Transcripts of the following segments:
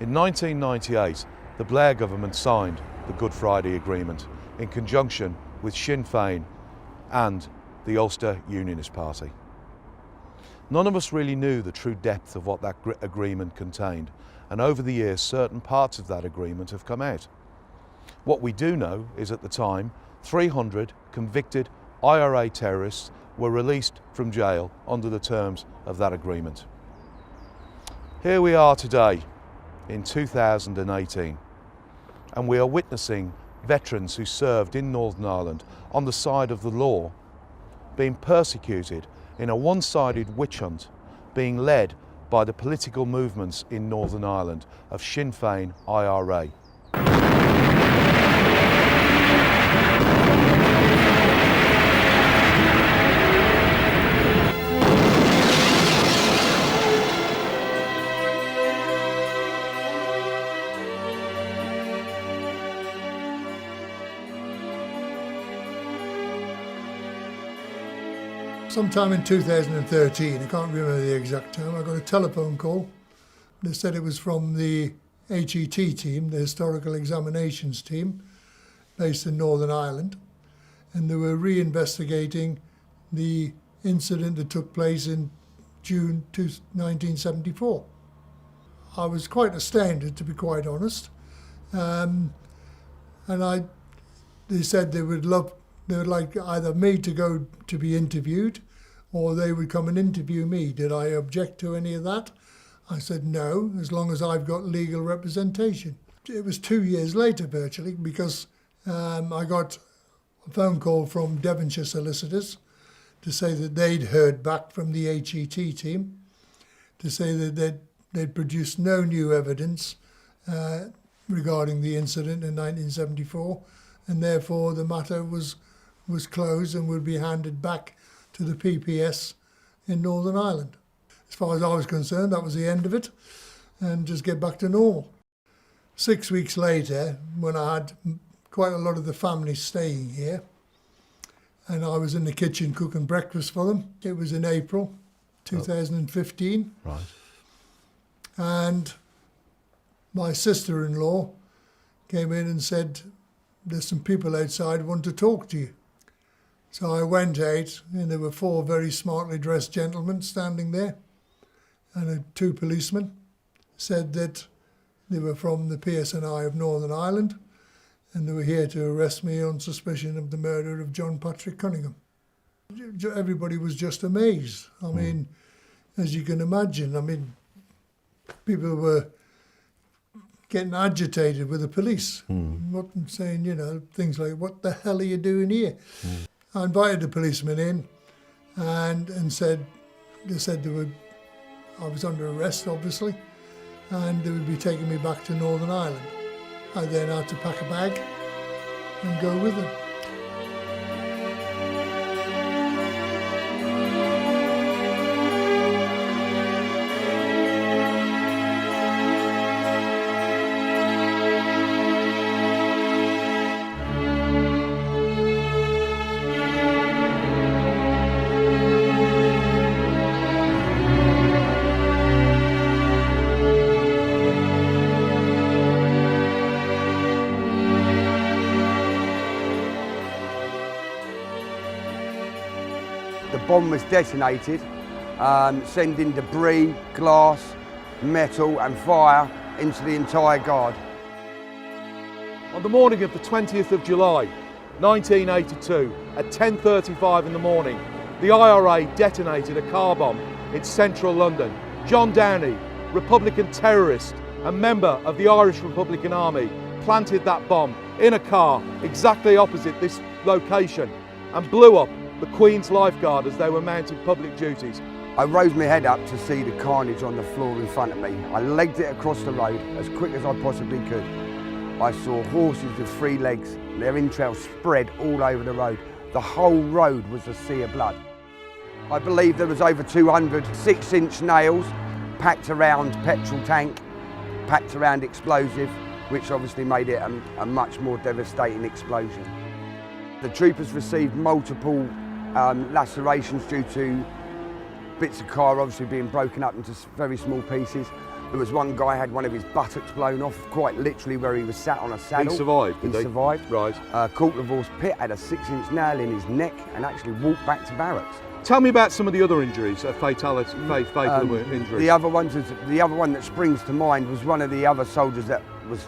In 1998, the Blair government signed the Good Friday Agreement in conjunction with Sinn Féin and the Ulster Unionist Party. None of us really knew the true depth of what that agreement contained, and over the years certain parts of that agreement have come out. What we do know is at the time 300 convicted IRA terrorists were released from jail under the terms of that agreement. Here we are today in 2018, and we are witnessing veterans who served in Northern Ireland on the side of the law being persecuted in a one-sided witch hunt being led by the political movements in Northern Ireland of Sinn Féin IRA. Sometime in 2013, I can't remember the exact time, I got a telephone call. They said it was from the HET team, the Historical Examinations team, based in Northern Ireland, and they were re-investigating the incident that took place in June 1974. I was quite astounded, to be quite honest, and they said they would like either me to go to be interviewed or they would come and interview me. Did I object to any of that? I said no, as long as I've got legal representation. It was 2 years later virtually, because I got a phone call from Devonshire solicitors to say that they'd heard back from the HET team to say that they'd produced no new evidence regarding the incident in 1974, and therefore the matter was closed and would be handed back to the PPS in Northern Ireland. As far as I was concerned, that was the end of it, and just get back to normal. 6 weeks later, when I had quite a lot of the family staying here, and I was in the kitchen cooking breakfast for them, it was in April 2015. Right. And my sister-in-law came in and said, "There's some people outside who want to talk to you." So I went out, and there were 4 very smartly dressed gentlemen standing there, and 2 policemen said that they were from the PSNI of Northern Ireland, and they were here to arrest me on suspicion of the murder of John Patrick Cunningham. Everybody was just amazed. I mean, as you can imagine, people were getting agitated with the police, saying, things like, "What the hell are you doing here?" I invited the policemen in and they said I was under arrest, obviously, and they would be taking me back to Northern Ireland. I then had to pack a bag and go with them. The bomb was detonated, sending debris, glass, metal and fire into the entire guard. On the morning of the 20th of July 1982 at 10:35 in the morning, the IRA detonated a car bomb in central London. John Downey, Republican terrorist and member of the Irish Republican Army, planted that bomb in a car exactly opposite this location and blew up the Queen's Lifeguard as they were mounting public duties. I raised my head up to see the carnage on the floor in front of me. I legged it across the road as quick as I possibly could. I saw horses with 3 legs, their entrails spread all over the road. The whole road was a sea of blood. I believe there was over 200 6-inch nails packed around petrol tank, packed around explosive, which obviously made it a much more devastating explosion. The troopers received multiple lacerations due to bits of car obviously being broken up into very small pieces. There was one guy had one of his buttocks blown off, quite literally, where he was sat on a saddle. He survived, did he? He survived. Right. Coulter Pitt had a 6-inch nail in his neck and actually walked back to barracks. Tell me about some of the other injuries, fatal injuries. The other one that springs to mind was one of the other soldiers that was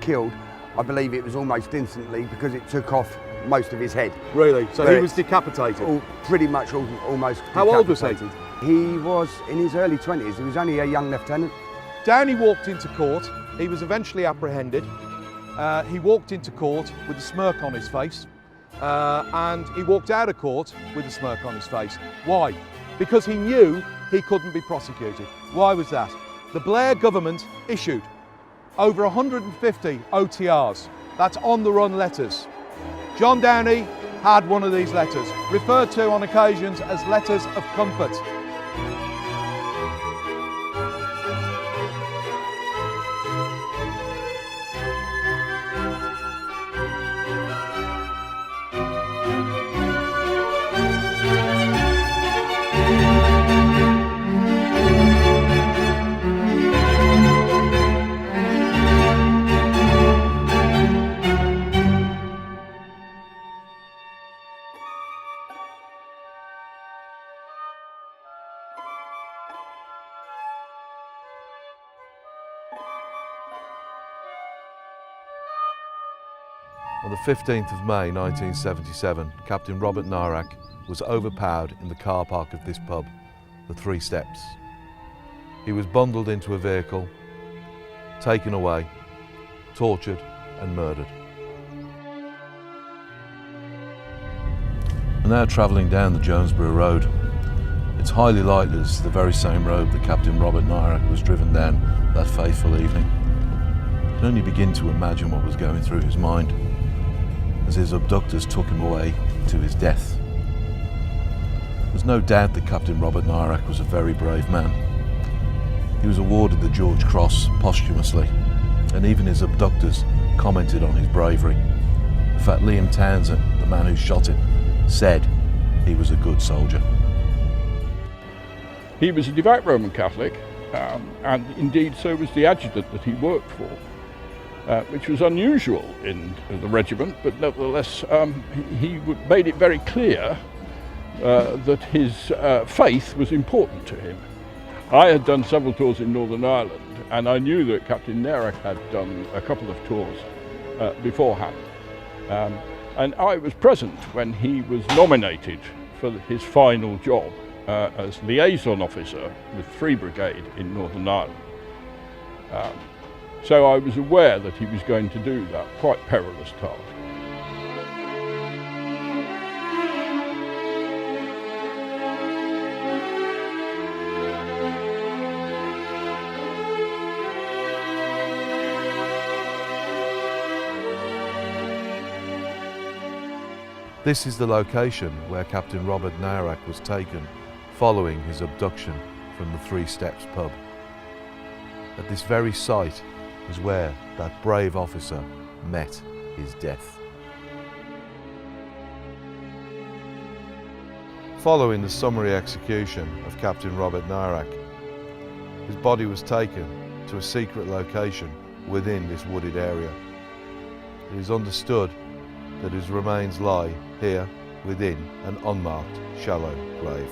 killed. I believe it was almost instantly because it took off most of his head. Really? So he was decapitated? Pretty much almost How old was he? He was in his early 20s. He was only a young lieutenant. Downey walked into court. He was eventually apprehended. He walked into court with a smirk on his face. And he walked out of court with a smirk on his face. Why? Because he knew he couldn't be prosecuted. Why was that? The Blair government issued over 150 OTRs. That's on-the-run letters. John Downey had one of these letters, referred to on occasions as letters of comfort. On the 15th of May 1977, Captain Robert Narak was overpowered in the car park of this pub, the Three Steps. He was bundled into a vehicle, taken away, tortured and murdered. We're now travelling down the Jonesborough Road. It's highly likely this is the very same road that Captain Robert Narak was driven down that fateful evening. You can only begin to imagine what was going through his mind as his abductors took him away to his death. There's no doubt that Captain Robert Narak was a very brave man. He was awarded the George Cross posthumously, and even his abductors commented on his bravery. In fact, Liam Townsend, the man who shot him, said he was a good soldier. He was a devout Roman Catholic, and indeed so was the adjutant that he worked for. Which was unusual in the regiment, but nevertheless he made it very clear that his faith was important to him. I had done several tours in Northern Ireland, and I knew that Captain Narak had done a couple of tours beforehand. And I was present when he was nominated for his final job as liaison officer with 3 Brigade in Northern Ireland. So I was aware that he was going to do that quite perilous task. This is the location where Captain Robert Narak was taken following his abduction from the Three Steps pub. At this very site is where that brave officer met his death. Following the summary execution of Captain Robert Narak, his body was taken to a secret location within this wooded area. It is understood that his remains lie here within an unmarked shallow grave.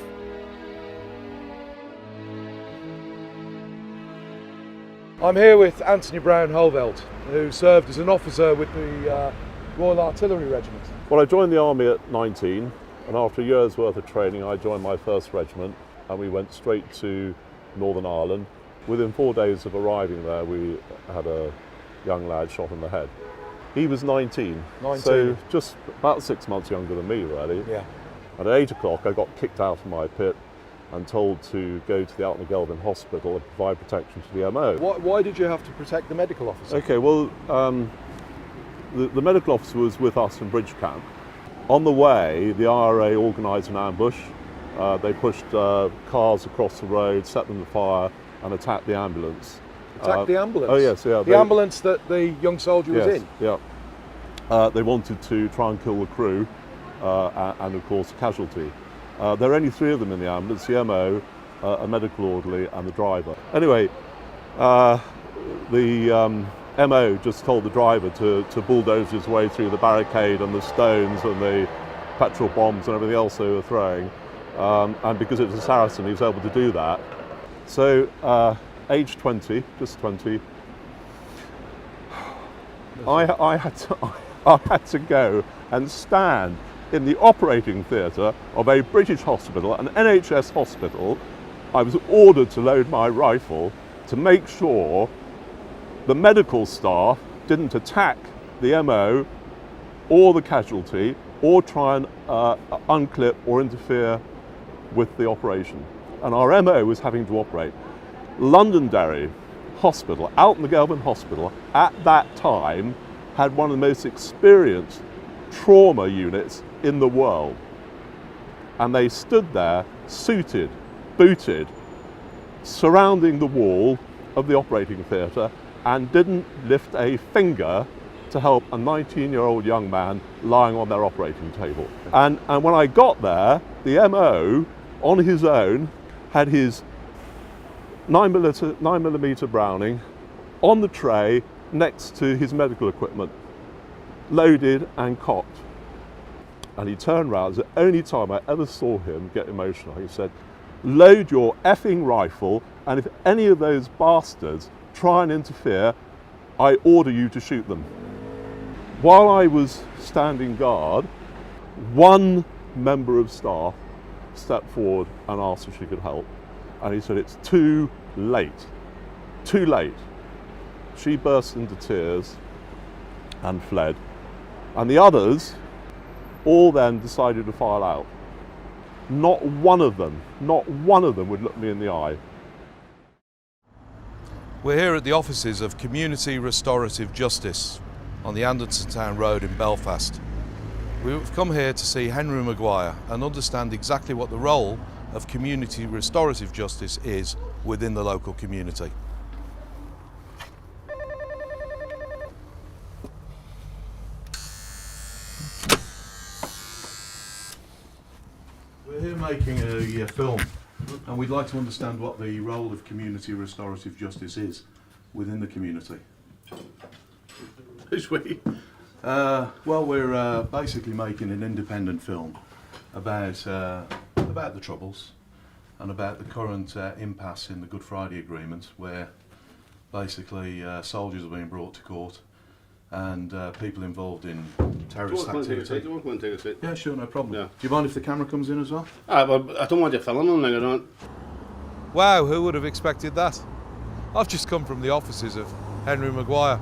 I'm here with Anthony Brown Holveld, who served as an officer with the Royal Artillery Regiment. Well, I joined the army at 19, and after a year's worth of training I joined my first regiment, and we went straight to Northern Ireland. Within 4 days of arriving there, we had a young lad shot in the head. He was 19, so just about 6 months younger than me, really. Yeah. And at 8 o'clock I got kicked out of my pit and told to go to the Altnagelvin Hospital and provide protection to the MO. Why did you have to protect the medical officer? Okay, well, the medical officer was with us in Bridge Camp. On the way, the IRA organised an ambush. They pushed cars across the road, set them to fire, and attacked the ambulance. Attacked the ambulance? Oh yes, yeah. The ambulance that the young soldier was in? Yeah. They wanted to try and kill the crew and of course the casualty. There are only 3 of them in the ambulance, the MO, a medical orderly and the driver. Anyway, the MO just told the driver to bulldoze his way through the barricade and the stones and the petrol bombs and everything else they were throwing. And because it was a Saracen, he was able to do that. So, age 20, just 20, I had to go and stand in the operating theatre of a British hospital, an NHS hospital. I was ordered to load my rifle to make sure the medical staff didn't attack the MO or the casualty or try and unclip or interfere with the operation. And our MO was having to operate. Londonderry Hospital, Alton the Gelvin Hospital, at that time had one of the most experienced trauma units in the world. And they stood there, suited, booted, surrounding the wall of the operating theatre and didn't lift a finger to help a 19-year-old young man lying on their operating table. And when I got there, the MO, on his own, had his 9mm Browning on the tray next to his medical equipment, loaded and cocked. And he turned around, it was the only time I ever saw him get emotional. He said, "Load your effing rifle, and if any of those bastards try and interfere, I order you to shoot them." While I was standing guard, one member of staff stepped forward and asked if she could help. And he said, "It's too late, too late." She burst into tears and fled. And the others all then decided to file out. Not one of them would look me in the eye. We're here at the offices of Community Restorative Justice on the Anderson Town Road in Belfast. We've come here to see Henry Maguire and understand exactly what the role of community restorative justice is within the local community. We're here making a film, and we'd like to understand what the role of community restorative justice is within the community. Who's we? Well, we're basically making an independent film about the Troubles and about the current impasse in the Good Friday Agreement, where basically soldiers are being brought to court and people involved in terrorist activity. Do you want to take a seat? Yeah, sure, no problem. Yeah. Do you mind if the camera comes in as well? Well, I don't want you filming them, I don't. Wow, who would have expected that? I've just come from the offices of Henry Maguire.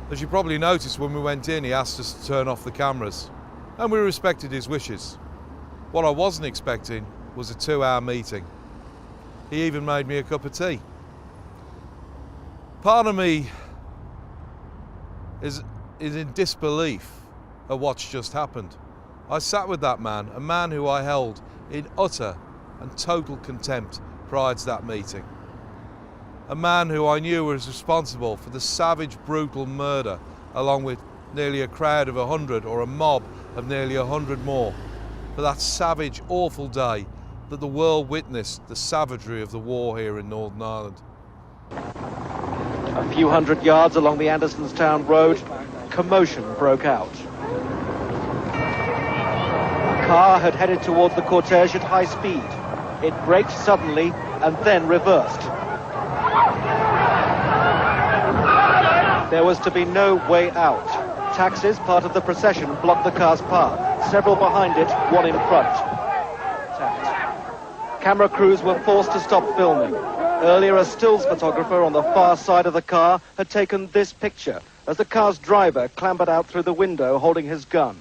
As you probably noticed, when we went in, he asked us to turn off the cameras, and we respected his wishes. What I wasn't expecting was a 2-hour meeting. He even made me a cup of tea. Part of me is in disbelief at what's just happened. I sat with that man, a man who I held in utter and total contempt prior to that meeting. A man who I knew was responsible for the savage, brutal murder, along with nearly a crowd of 100 or a mob of nearly 100 more, for that savage, awful day that the world witnessed the savagery of the war here in Northern Ireland. A few hundred yards along the Andersonstown Road, commotion broke out. A car had headed towards the cortege at high speed. It braked suddenly and then reversed. There was to be no way out. Taxis, part of the procession, blocked the car's path. Several behind it, one in front. Tapped. Camera crews were forced to stop filming. Earlier, a stills photographer on the far side of the car had taken this picture as the car's driver clambered out through the window holding his gun.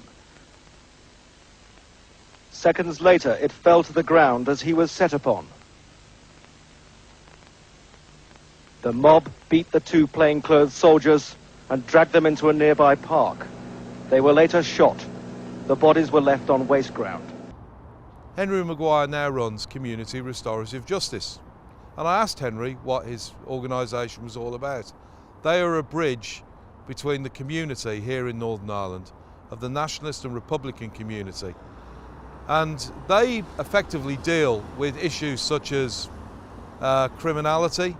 Seconds later, it fell to the ground as he was set upon. The mob beat the two plainclothes soldiers and dragged them into a nearby park. They were later shot. The bodies were left on waste ground. Henry Maguire now runs Community Restorative Justice. And I asked Henry what his organisation was all about. They are a bridge between the community here in Northern Ireland of the nationalist and republican community. And they effectively deal with issues such as criminality,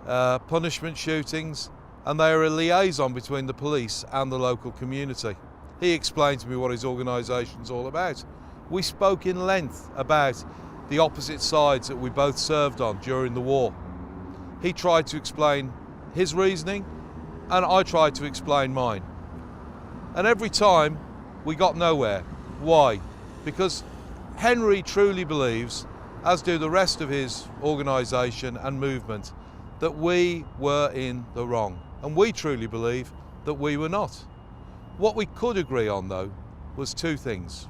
punishment shootings, and they are a liaison between the police and the local community. He explained to me what his organisation's all about. We spoke in length about the opposite sides that we both served on during the war. He tried to explain his reasoning, and I tried to explain mine. And every time we got nowhere. Why? Because Henry truly believes, as do the rest of his organisation and movement, that we were in the wrong. And we truly believe that we were not. What we could agree on, though, was two things.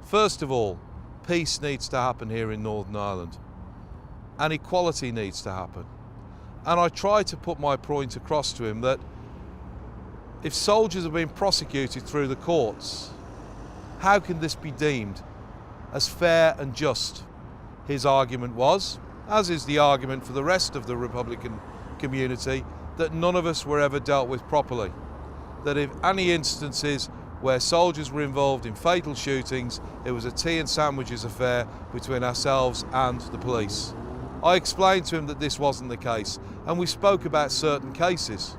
First of all, peace needs to happen here in Northern Ireland, and equality needs to happen. And I tried to put my point across to him that if soldiers are being prosecuted through the courts, how can this be deemed as fair and just? His argument was, as is the argument for the rest of the Republican community, that none of us were ever dealt with properly. That if any instances where soldiers were involved in fatal shootings, it was a tea and sandwiches affair between ourselves and the police. I explained to him that this wasn't the case, and we spoke about certain cases.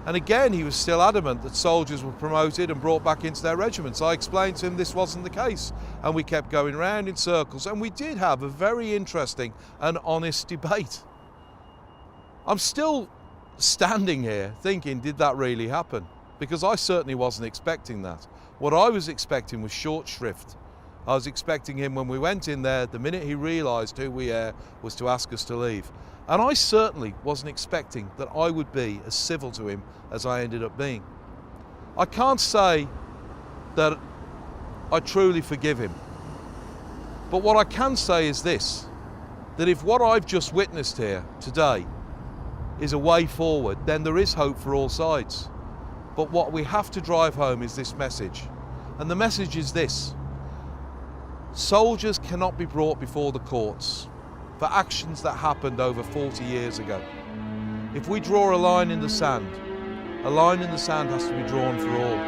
And again, he was still adamant that soldiers were promoted and brought back into their regiments. I explained to him this wasn't the case, and we kept going round in circles, and we did have a very interesting and honest debate. I'm still standing here thinking, did that really happen? Because I certainly wasn't expecting that. What I was expecting was short shrift. I was expecting him, when we went in there, the minute he realised who we are, was to ask us to leave. And I certainly wasn't expecting that I would be as civil to him as I ended up being. I can't say that I truly forgive him. But what I can say is this, that if what I've just witnessed here today is a way forward, then there is hope for all sides. But what we have to drive home is this message. And the message is this: soldiers cannot be brought before the courts for actions that happened over 40 years ago. If we draw a line in the sand, a line in the sand has to be drawn for all.